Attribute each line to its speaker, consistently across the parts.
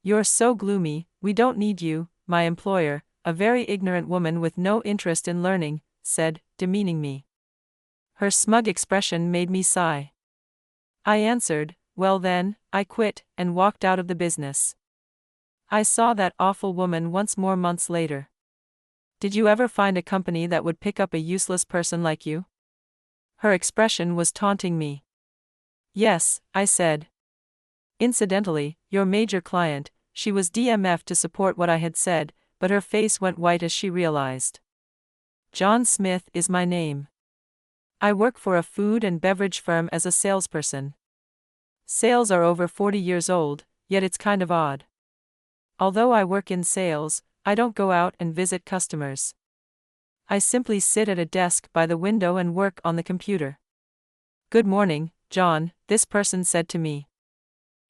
Speaker 1: You're so gloomy, we don't need you, my employer, a very ignorant woman with no interest in learning, said, demeaning me. Her smug expression made me sigh. I answered, well then, I quit, and walked out of the business. I saw that awful woman once more months later. Did you ever find a company that would pick up a useless person like you? Her expression was taunting me. Yes, I said. Incidentally, your major client, she was DMF to support what I had said, but her face went white as she realized. John Smith is my name. I work for a food and beverage firm as a salesperson. Sales are over 40 years old, yet it's kind of odd. Although I work in sales, I don't go out and visit customers. I simply sit at a desk by the window and work on the computer. Good morning, John, this person said to me.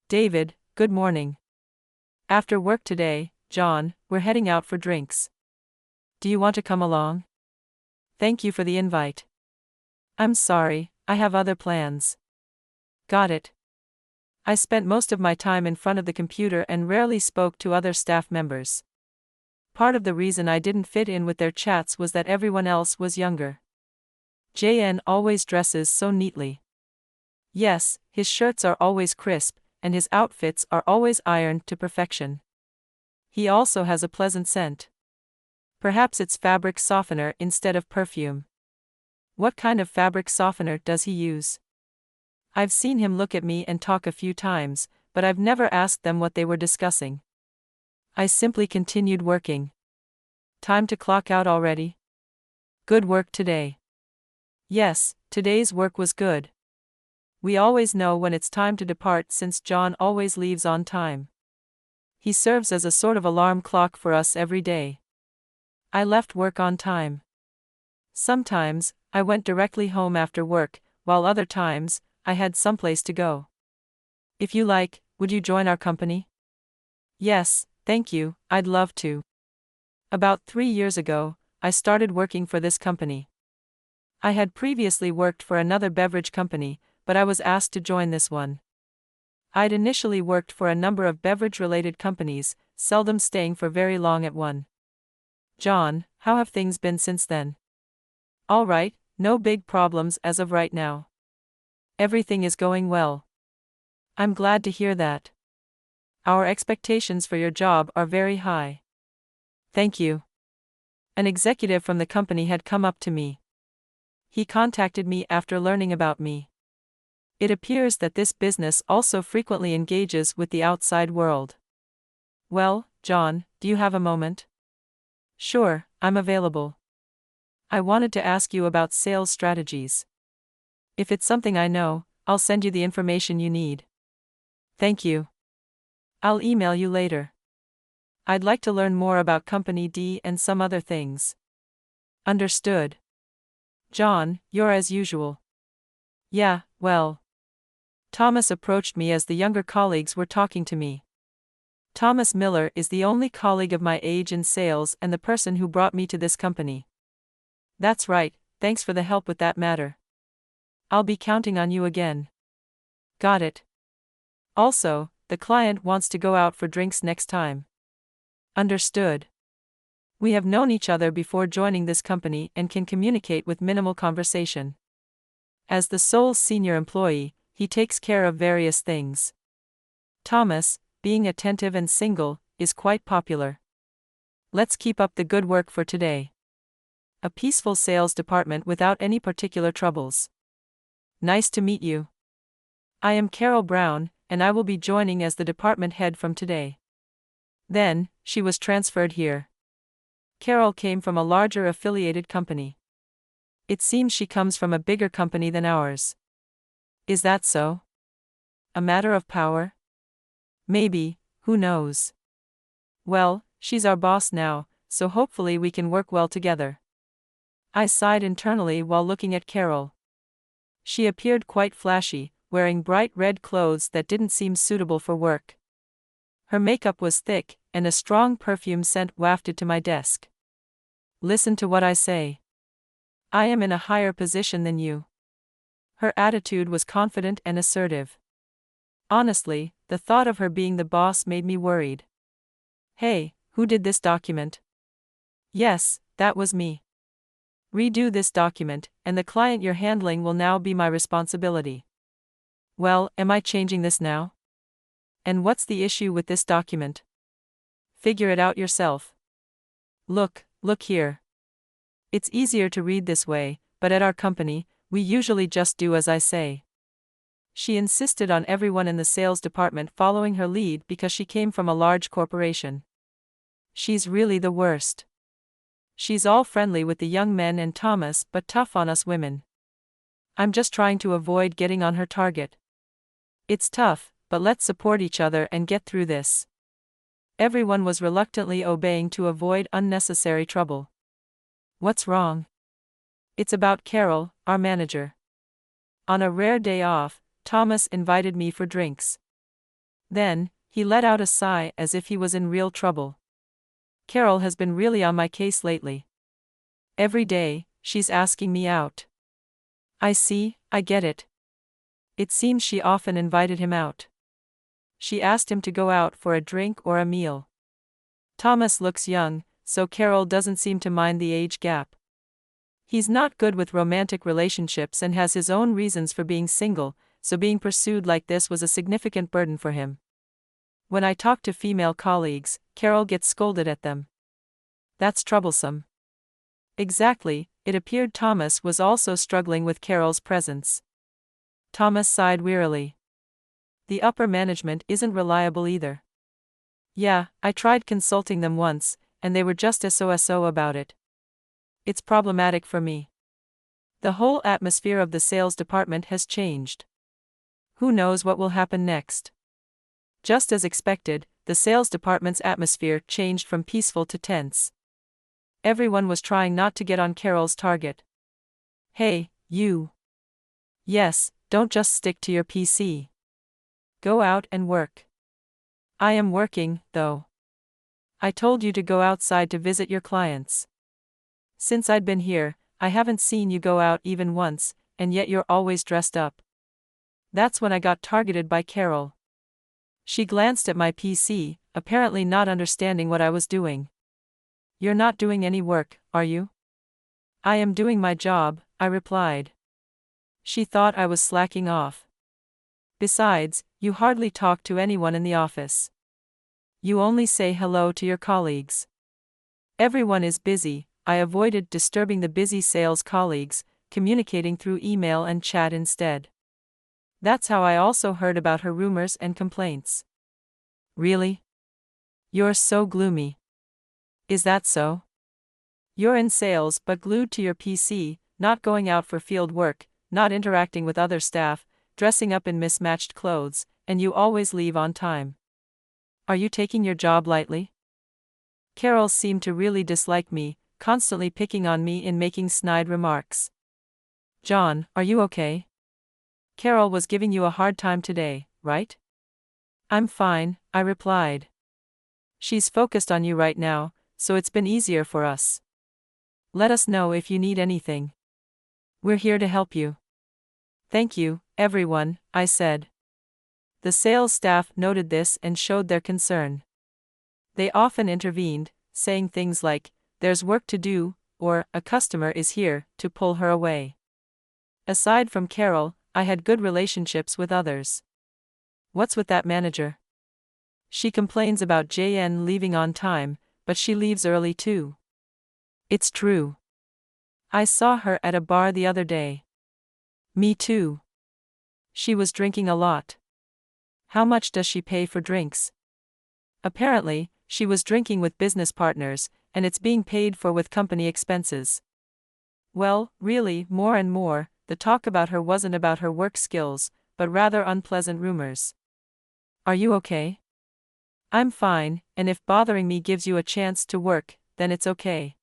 Speaker 1: David, good morning. After work today, John, we're heading out for drinks. Do you want to come along? Thank you for the invite. I'm sorry, I have other plans. Got it. I spent most of my time in front of the computer and rarely spoke to other staff members. Part of the reason I didn't fit in with their chats was that everyone else was younger. JN always dresses so neatly. Yes, his shirts are always crisp, and his outfits are always ironed to perfection. He also has a pleasant scent. Perhaps it's fabric softener instead of perfume. What kind of fabric softener does he use? I've seen him look at me and talk a few times, but I've never asked them what they were discussing. I simply continued working. Time to clock out already? Good work today. Yes, today's work was good. We always know when it's time to depart since John always leaves on time. He serves as a sort of alarm clock for us every day. I left work on time. Sometimes, I went directly home after work, while other times, I had someplace to go. If you like, would you join our company? Yes, thank you, I'd love to. About 3 years ago, I started working for this company. I had previously worked for another beverage company, but I was asked to join this one. I'd initially worked for a number of beverage-related companies, seldom staying for very long at one. John, how have things been since then? All right, no big problems as of right now. Everything is going well. I'm glad to hear that. Our expectations for your job are very high. Thank you. An executive from the company had come up to me. He contacted me after learning about me. It appears that this business also frequently engages with the outside world. Well, John, do you have a moment? Sure, I'm available. I wanted to ask you about sales strategies. If it's something I know, I'll send you the information you need. Thank you. I'll email you later. I'd like to learn more about Company D and some other things. Understood. John, you're as usual. Yeah, well. Thomas approached me as the younger colleagues were talking to me. Thomas Miller is the only colleague of my age in sales and the person who brought me to this company. That's right, thanks for the help with that matter. I'll be counting on you again. Got it. Also, the client wants to go out for drinks next time. Understood. We have known each other before joining this company and can communicate with minimal conversation. As the sole senior employee, he takes care of various things. Thomas, being attentive and single, is quite popular. Let's keep up the good work for today. A peaceful sales department without any particular troubles. Nice to meet you. I am Carol Brown, and I will be joining as the department head from today. Then, she was transferred here. Carol came from a larger affiliated company. It seems she comes from a bigger company than ours. Is that so? A matter of power? Maybe, who knows? Well, she's our boss now, so hopefully we can work well together. I sighed internally while looking at Carol. She appeared quite flashy, wearing bright red clothes that didn't seem suitable for work. Her makeup was thick, and a strong perfume scent wafted to my desk. Listen to what I say. I am in a higher position than you. Her attitude was confident and assertive. Honestly, the The thought of her being the boss made me worried. Hey, who did this document? Yes, that was me. Redo this document, and the client you're handling will now be my responsibility. Well, am I changing this now? And what's the issue with this document? Figure it out yourself. Look here. It's easier to read this way, but at our company, we usually just do as I say. She insisted on everyone in the sales department following her lead because she came from a large corporation. She's really the worst. She's all friendly with the young men and Thomas but tough on us women. I'm just trying to avoid getting on her target. It's tough, but let's support each other and get through this. Everyone was reluctantly obeying to avoid unnecessary trouble. What's wrong? It's about Carol, our manager. On a rare day off, Thomas invited me for drinks. Then, he let out a sigh as if he was in real trouble. Carol has been really on my case lately. Every day, she's asking me out. I see, I get it. It seems she often invited him out. She asked him to go out for a drink or a meal. Thomas looks young, so Carol doesn't seem to mind the age gap. He's not good with romantic relationships and has his own reasons for being single, so being pursued like this was a significant burden for him. When I talk to female colleagues, Carol gets scolded at them. That's troublesome. Exactly, it appeared Thomas was also struggling with Carol's presence. Thomas sighed wearily. The upper management isn't reliable either. Yeah, I tried consulting them once, and they were just so about it. It's problematic for me. The whole atmosphere of the sales department has changed. Who knows what will happen next? Just as expected, the sales department's atmosphere changed from peaceful to tense. Everyone was trying not to get on Carol's target. Hey, you. Yes, don't just stick to your PC. Go out and work. I am working, though. I told you to go outside to visit your clients. Since I'd been here, I haven't seen you go out even once, and yet you're always dressed up. That's when I got targeted by Carol. She glanced at my PC, apparently not understanding what I was doing. You're not doing any work, are you? I am doing my job, I replied. She thought I was slacking off. Besides, you hardly talk to anyone in the office. You only say hello to your colleagues. Everyone is busy. I avoided disturbing the busy sales colleagues, communicating through email and chat instead. That's how I also heard about her rumors and complaints. Really? You're so gloomy. Is that so? You're in sales but glued to your PC, not going out for field work, not interacting with other staff, dressing up in mismatched clothes, and you always leave on time. Are you taking your job lightly? Carol seemed to really dislike me, constantly picking on me and making snide remarks. John, are you okay? Carol was giving you a hard time today, right? I'm fine, I replied. She's focused on you right now, so it's been easier for us. Let us know if you need anything. We're here to help you. Thank you, everyone, I said. The sales staff noted this and showed their concern. They often intervened, saying things like, "There's work to do," or "A customer is here," to pull her away. Aside from Carol, I had good relationships with others. What's with that manager? She complains about JN leaving on time, but she leaves early too. It's true. I saw her at a bar the other day. Me too. She was drinking a lot. How much does she pay for drinks? Apparently, she was drinking with business partners, and it's being paid for with company expenses. Well, really, more and more, the talk about her wasn't about her work skills, but rather unpleasant rumors. Are you okay? I'm fine, and if bothering me gives you a chance to work, then it's okay.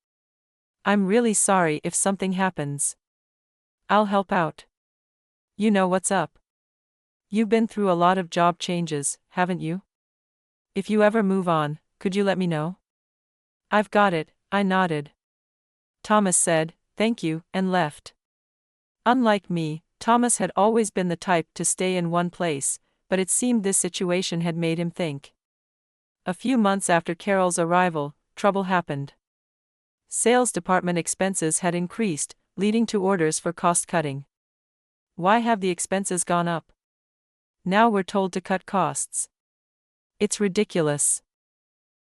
Speaker 1: I'm really sorry if something happens. I'll help out. You know what's up. You've been through a lot of job changes, haven't you? If you ever move on, could you let me know? I've got it, I nodded. Thomas said, "Thank you," and left. Unlike me, Thomas had always been the type to stay in one place, but it seemed this situation had made him think. A few months after Carol's arrival, trouble happened. Sales department expenses had increased, leading to orders for cost-cutting. Why have the expenses gone up? Now we're told to cut costs. It's ridiculous.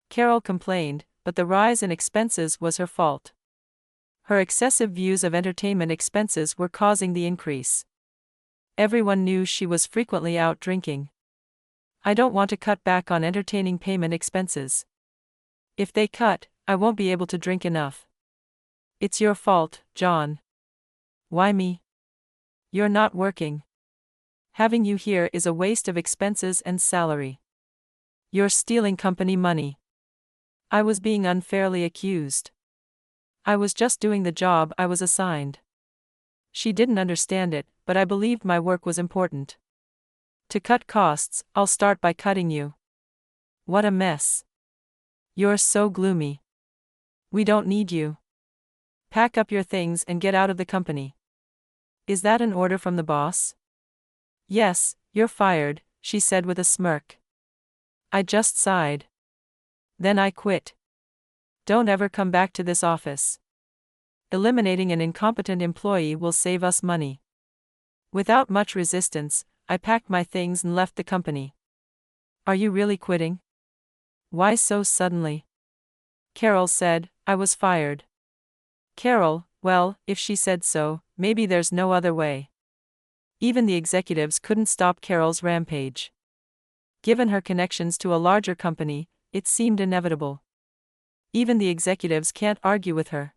Speaker 1: Carol complained, but the rise in expenses was her fault. Her excessive views of entertainment expenses were causing the increase. Everyone knew she was frequently out drinking. I don't want to cut back on entertaining payment expenses. If they cut, I won't be able to drink enough. It's your fault, John. Why me? You're not working. Having you here is a waste of expenses and salary. You're stealing company money. I was being unfairly accused. I was just doing the job I was assigned. She didn't understand it, but I believed my work was important. To cut costs, I'll start by cutting you. What a mess. You're so gloomy. We don't need you. Pack up your things and get out of the company. Is that an order from the boss? Yes, you're fired, she said with a smirk. I just sighed. Then I quit. Don't ever come back to this office. Eliminating an incompetent employee will save us money. Without much resistance, I packed my things and left the company. Are you really quitting? Why so suddenly? Carol said, I was fired. Carol, well, if she said so, maybe there's no other way. Even the executives couldn't stop Carol's rampage. Given her connections to a larger company, it seemed inevitable. Even the executives can't argue with her.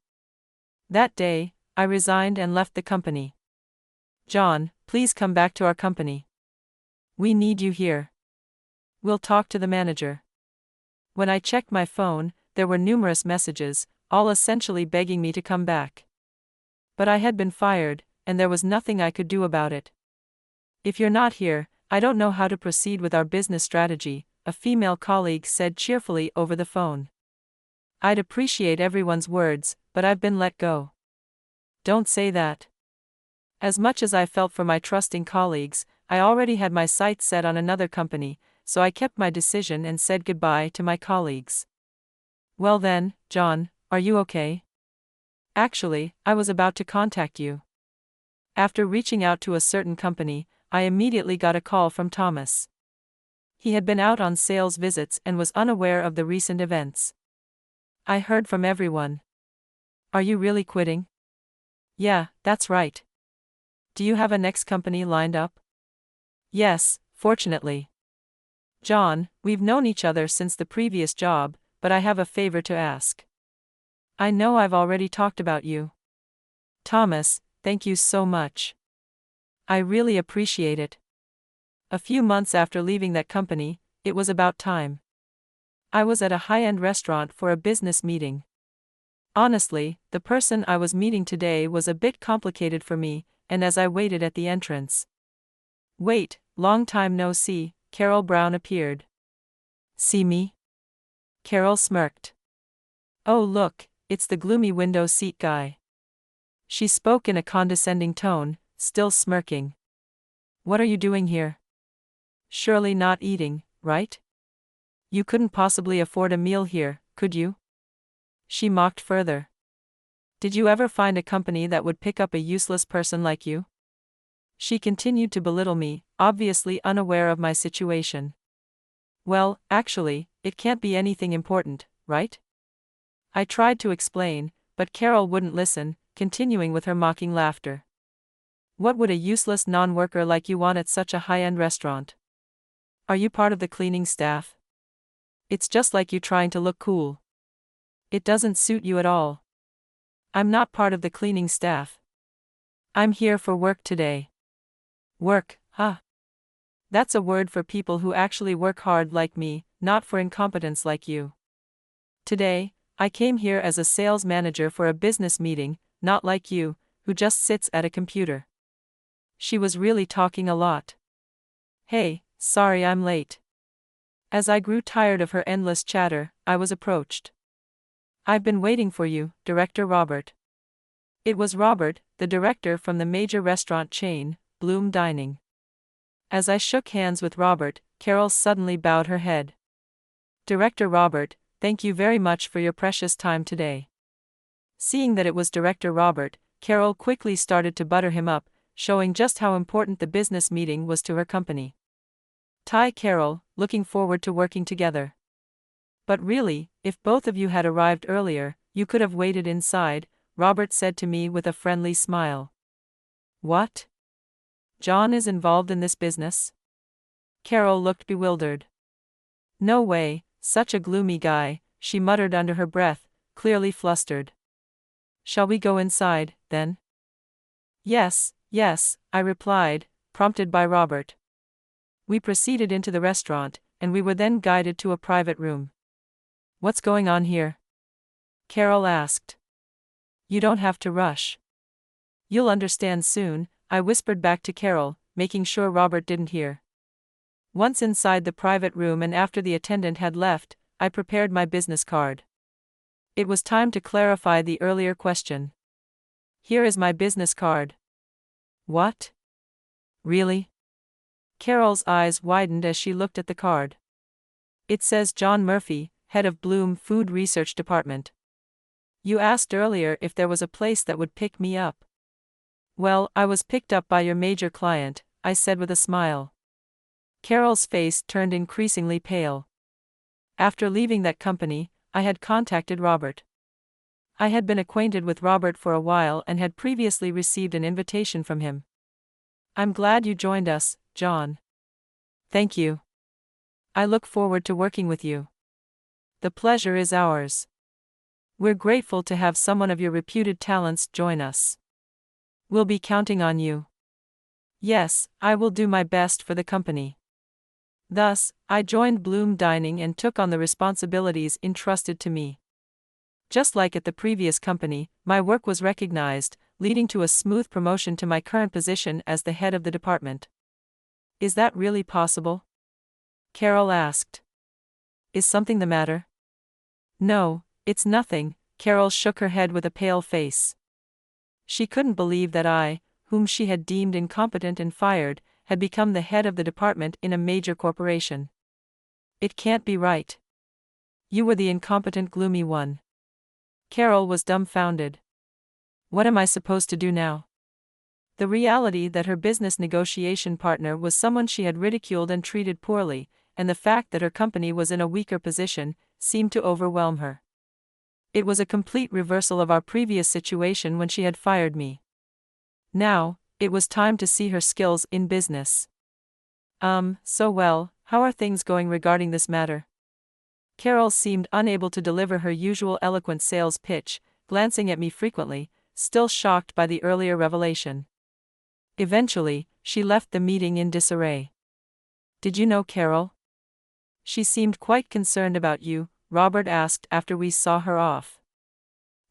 Speaker 1: That day, I resigned and left the company. John, please come back to our company. We need you here. We'll talk to the manager. When I checked my phone, there were numerous messages, all essentially begging me to come back. But I had been fired, and there was nothing I could do about it. If you're not here, I don't know how to proceed with our business strategy, a female colleague said cheerfully over the phone. I'd appreciate everyone's words, but I've been let go. Don't say that. As much as I felt for my trusting colleagues, I already had my sights set on another company, so I kept my decision and said goodbye to my colleagues. Well then, John, are you okay? Actually, I was about to contact you. After reaching out to a certain company, I immediately got a call from Thomas. He had been out on sales visits and was unaware of the recent events. I heard from everyone. Are you really quitting? Yeah, that's right. Do you have a next company lined up? Yes, fortunately. John, we've known each other since the previous job, but I have a favor to ask. I know I've already talked about you. Thomas, thank you so much. I really appreciate it. A few months after leaving that company, it was about time. I was at a high-end restaurant for a business meeting. Honestly, the person I was meeting today was a bit complicated for me, and as I waited at the entrance. Wait, long time no see, Carol Brown appeared. See me? Carol smirked. Oh look, it's the gloomy window seat guy. She spoke in a condescending tone, still smirking. What are you doing here? Surely not eating, right? You couldn't possibly afford a meal here, could you? She mocked further. Did you ever find a company that would pick up a useless person like you? She continued to belittle me, obviously unaware of my situation. Well, actually, it can't be anything important, right? I tried to explain, but Carol wouldn't listen, continuing with her mocking laughter. What would a useless non-worker like you want at such a high-end restaurant? Are you part of the cleaning staff? It's just like you trying to look cool. It doesn't suit you at all. I'm not part of the cleaning staff. I'm here for work today. Work, huh? That's a word for people who actually work hard like me, not for incompetents like you. Today, I came here as a sales manager for a business meeting, not like you, who just sits at a computer. She was really talking a lot. Hey, sorry I'm late. As I grew tired of her endless chatter, I was approached. I've been waiting for you, Director Robert. It was Robert, the director from the major restaurant chain, Bloom Dining. As I shook hands with Robert, Carol suddenly bowed her head. Director Robert, thank you very much for your precious time today. Seeing that it was Director Robert, Carol quickly started to butter him up, showing just how important the business meeting was to her company. Ty Carol, looking forward to working together. But really, if both of you had arrived earlier, you could have waited inside, Robert said to me with a friendly smile. What? John is involved in this business? Carol looked bewildered. No way, such a gloomy guy, she muttered under her breath, clearly flustered. Shall we go inside, then? Yes, I replied, prompted by Robert. We proceeded into the restaurant, and we were then guided to a private room. What's going on here? Carol asked. You don't have to rush. You'll understand soon, I whispered back to Carol, making sure Robert didn't hear. Once inside the private room and after the attendant had left, I prepared my business card. It was time to clarify the earlier question. Here is my business card. What? Really? Carol's eyes widened as she looked at the card. It says John Murphy, head of Bloom Food Research Department. You asked earlier if there was a place that would pick me up. Well, I was picked up by your major client, I said with a smile. Carol's face turned increasingly pale. After leaving that company, I had contacted Robert. I had been acquainted with Robert for a while and had previously received an invitation from him. I'm glad you joined us, John. Thank you. I look forward to working with you. The pleasure is ours. We're grateful to have someone of your reputed talents join us. We'll be counting on you. Yes, I will do my best for the company. Thus, I joined Bloom Dining and took on the responsibilities entrusted to me. Just like at the previous company, my work was recognized, leading to a smooth promotion to my current position as the head of the department. Is that really possible? Carol asked. Is something the matter? No, it's nothing, Carol shook her head with a pale face. She couldn't believe that I, whom she had deemed incompetent and fired, had become the head of the department in a major corporation. It can't be right. You were the incompetent, gloomy one. Carol was dumbfounded. What am I supposed to do now? The reality that her business negotiation partner was someone she had ridiculed and treated poorly, and the fact that her company was in a weaker position, seemed to overwhelm her. It was a complete reversal of our previous situation when she had fired me. Now, it was time to see her skills in business. Well, how are things going regarding this matter? Carol seemed unable to deliver her usual eloquent sales pitch, glancing at me frequently, still shocked by the earlier revelation. Eventually, she left the meeting in disarray. Did you know Carol? She seemed quite concerned about you, Robert asked after we saw her off.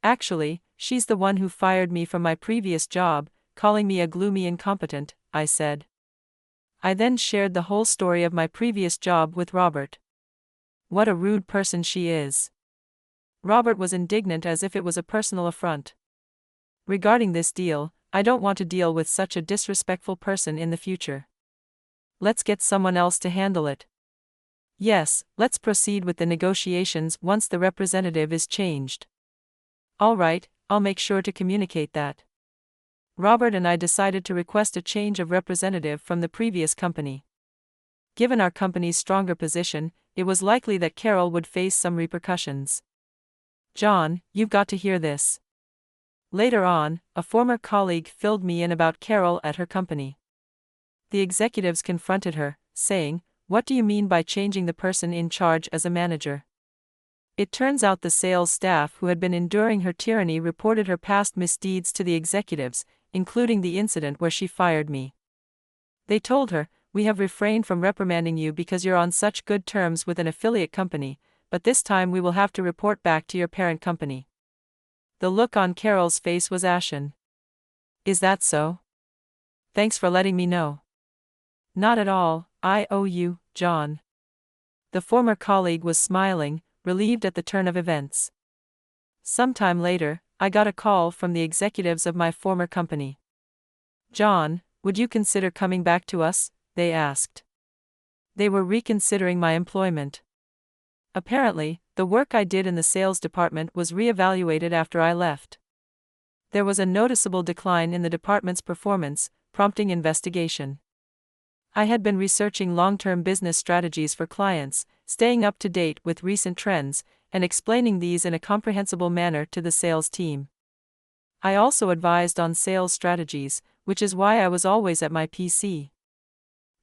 Speaker 1: Actually, she's the one who fired me from my previous job, calling me a gloomy incompetent, I said. I then shared the whole story of my previous job with Robert. What a rude person she is. Robert was indignant as if it was a personal affront. Regarding this deal, I don't want to deal with such a disrespectful person in the future. Let's get someone else to handle it. Yes, let's proceed with the negotiations once the representative is changed. All right, I'll make sure to communicate that. Robert and I decided to request a change of representative from the previous company. Given our company's stronger position, it was likely that Carol would face some repercussions. John, you've got to hear this. Later on, a former colleague filled me in about Carol at her company. The executives confronted her, saying, "What do you mean by changing the person in charge as a manager?" It turns out the sales staff who had been enduring her tyranny reported her past misdeeds to the executives, including the incident where she fired me. They told her, "We have refrained from reprimanding you because you're on such good terms with an affiliate company, but this time we will have to report back to your parent company." The look on Carol's face was ashen. Is that so? Thanks for letting me know. Not at all, I owe you, John. The former colleague was smiling, relieved at the turn of events. Sometime later, I got a call from the executives of my former company. "John, would you consider coming back to us?" they asked. They were reconsidering my employment. Apparently, the work I did in the sales department was reevaluated after I left. There was a noticeable decline in the department's performance, prompting investigation. I had been researching long-term business strategies for clients, staying up to date with recent trends, and explaining these in a comprehensible manner to the sales team. I also advised on sales strategies, which is why I was always at my PC.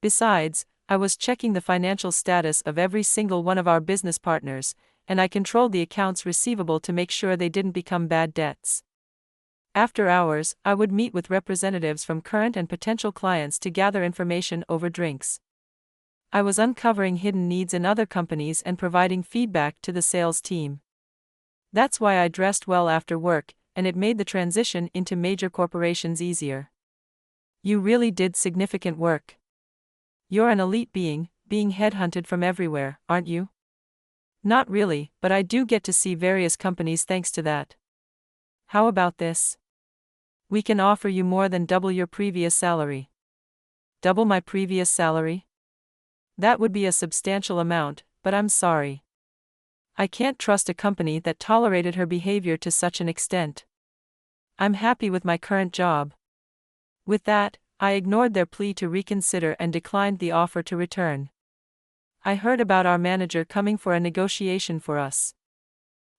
Speaker 1: Besides, I was checking the financial status of every single one of our business partners, and I controlled the accounts receivable to make sure they didn't become bad debts. After hours, I would meet with representatives from current and potential clients to gather information over drinks. I was uncovering hidden needs in other companies and providing feedback to the sales team. That's why I dressed well after work, and it made the transition into major corporations easier. You really did significant work. You're an elite being headhunted from everywhere, aren't you? Not really, but I do get to see various companies thanks to that. How about this? We can offer you more than double your previous salary. Double my previous salary? That would be a substantial amount, but I'm sorry. I can't trust a company that tolerated her behavior to such an extent. I'm happy with my current job. With that, I ignored their plea to reconsider and declined the offer to return. I heard about our manager coming for a negotiation for us.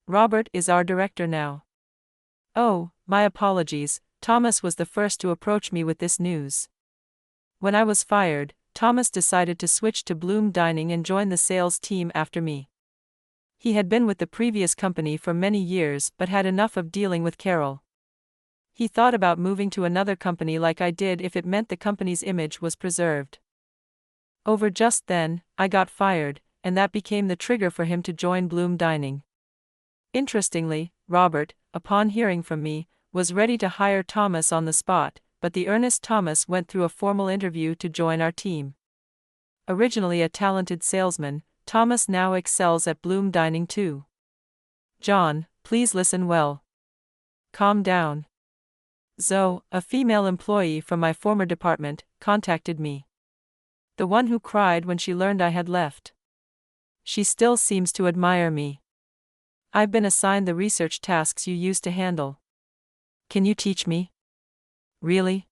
Speaker 1: Robert is our director now. Oh, my apologies, Thomas was the first to approach me with this news. When I was fired, Thomas decided to switch to Bloom Dining and join the sales team after me. He had been with the previous company for many years but had enough of dealing with Carol. He thought about moving to another company like I did if it meant the company's image was preserved. Over just then, I got fired, and that became the trigger for him to join Bloom Dining. Interestingly, Robert, upon hearing from me, was ready to hire Thomas on the spot, but the earnest Thomas went through a formal interview to join our team. Originally a talented salesman, Thomas now excels at Bloom Dining too. John, please listen well. Calm down. Zoe, a female employee from my former department, contacted me. The one who cried when she learned I had left. She still seems to admire me. I've been assigned the research tasks you used to handle. Can you teach me? Really?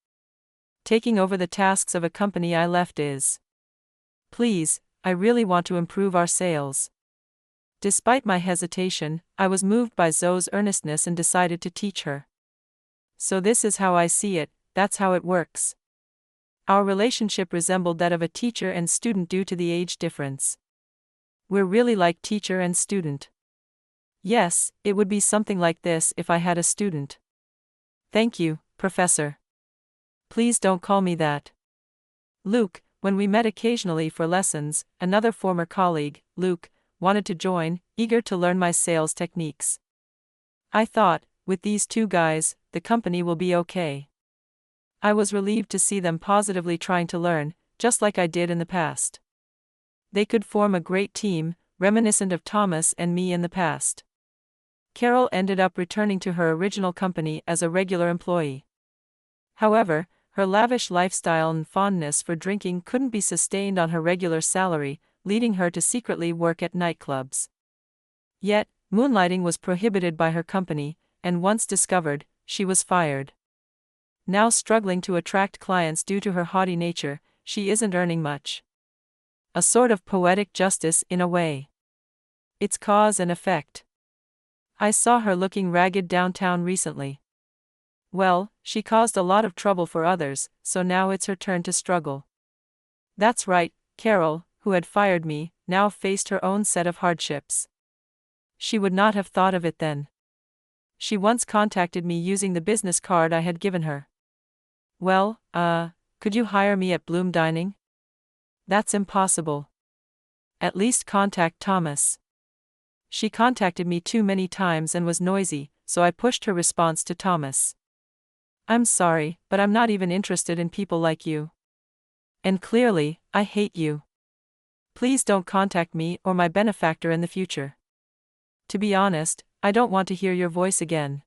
Speaker 1: Taking over the tasks of a company I left is. Please, I really want to improve our sales. Despite my hesitation, I was moved by Zoe's earnestness and decided to teach her. So this is how I see it, that's how it works. Our relationship resembled that of a teacher and student due to the age difference. We're really like teacher and student. Yes, it would be something like this if I had a student. Thank you, Professor. Please don't call me that. Luke, when we met occasionally for lessons, another former colleague, Luke, wanted to join, eager to learn my sales techniques. I thought, with these two guys, the company will be okay. I was relieved to see them positively trying to learn, just like I did in the past. They could form a great team, reminiscent of Thomas and me in the past. Carol ended up returning to her original company as a regular employee. However, her lavish lifestyle and fondness for drinking couldn't be sustained on her regular salary, leading her to secretly work at nightclubs. Yet, moonlighting was prohibited by her company, and once discovered, she was fired. Now struggling to attract clients due to her haughty nature, she isn't earning much. A sort of poetic justice in a way. It's cause and effect. I saw her looking ragged downtown recently. Well, she caused a lot of trouble for others, so now it's her turn to struggle. That's right, Carol, who had fired me, now faced her own set of hardships. She would not have thought of it then. She once contacted me using the business card I had given her. Well, could you hire me at Bloom Dining? That's impossible. At least contact Thomas. She contacted me too many times and was noisy, so I pushed her response to Thomas. I'm sorry, but I'm not even interested in people like you. And clearly, I hate you. Please don't contact me or my benefactor in the future. To be honest, I don't want to hear your voice again.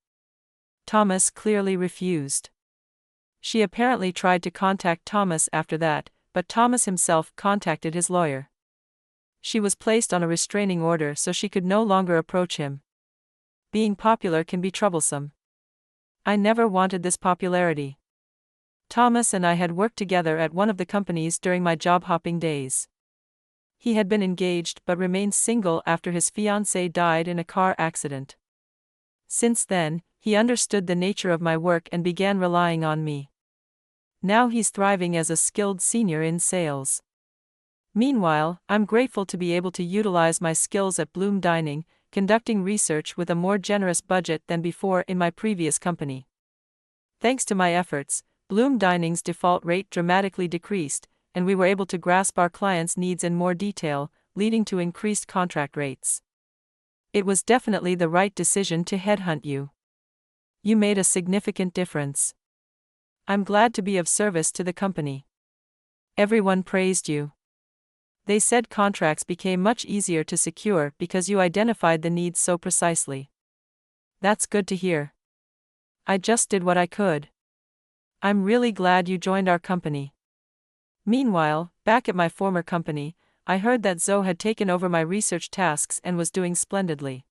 Speaker 1: Thomas clearly refused. She apparently tried to contact Thomas after that, but Thomas himself contacted his lawyer. She was placed on a restraining order so she could no longer approach him. Being popular can be troublesome. I never wanted this popularity. Thomas and I had worked together at one of the companies during my job-hopping days. He had been engaged but remained single after his fiancée died in a car accident. Since then, he understood the nature of my work and began relying on me. Now he's thriving as a skilled senior in sales. Meanwhile, I'm grateful to be able to utilize my skills at Bloom Dining, conducting research with a more generous budget than before in my previous company. Thanks to my efforts, Bloom Dining's default rate dramatically decreased, and we were able to grasp our clients' needs in more detail, leading to increased contract rates. It was definitely the right decision to headhunt you. You made a significant difference. I'm glad to be of service to the company. Everyone praised you. They said contracts became much easier to secure because you identified the needs so precisely. That's good to hear. I just did what I could. I'm really glad you joined our company. Meanwhile, back at my former company, I heard that Zoe had taken over my research tasks and was doing splendidly.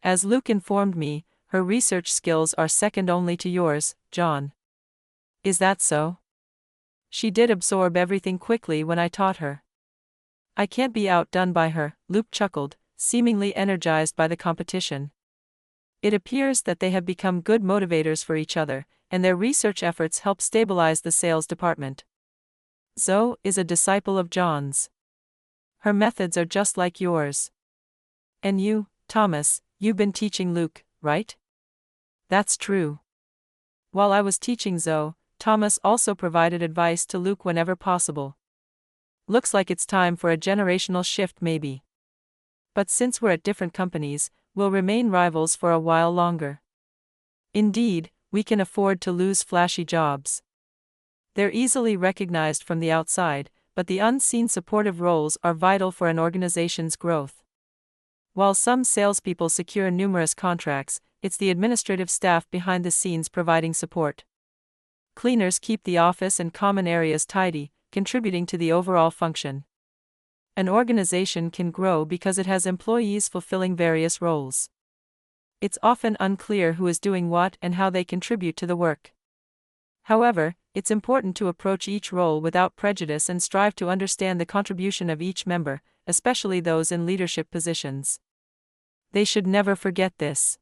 Speaker 1: As Luke informed me, her research skills are second only to yours, John. Is that so? She did absorb everything quickly when I taught her. I can't be outdone by her, Luke chuckled, seemingly energized by the competition. It appears that they have become good motivators for each other, and their research efforts help stabilize the sales department. Zoe is a disciple of John's. Her methods are just like yours. And you, Thomas, you've been teaching Luke, right? That's true. While I was teaching Zoe, Thomas also provided advice to Luke whenever possible. Looks like it's time for a generational shift maybe. But since we're at different companies, we'll remain rivals for a while longer. Indeed, we can afford to lose flashy jobs. They're easily recognized from the outside, but the unseen supportive roles are vital for an organization's growth. While some salespeople secure numerous contracts, it's the administrative staff behind the scenes providing support. Cleaners keep the office and common areas tidy, contributing to the overall function. An organization can grow because it has employees fulfilling various roles. It's often unclear who is doing what and how they contribute to the work. However, it's important to approach each role without prejudice and strive to understand the contribution of each member, especially those in leadership positions. They should never forget this.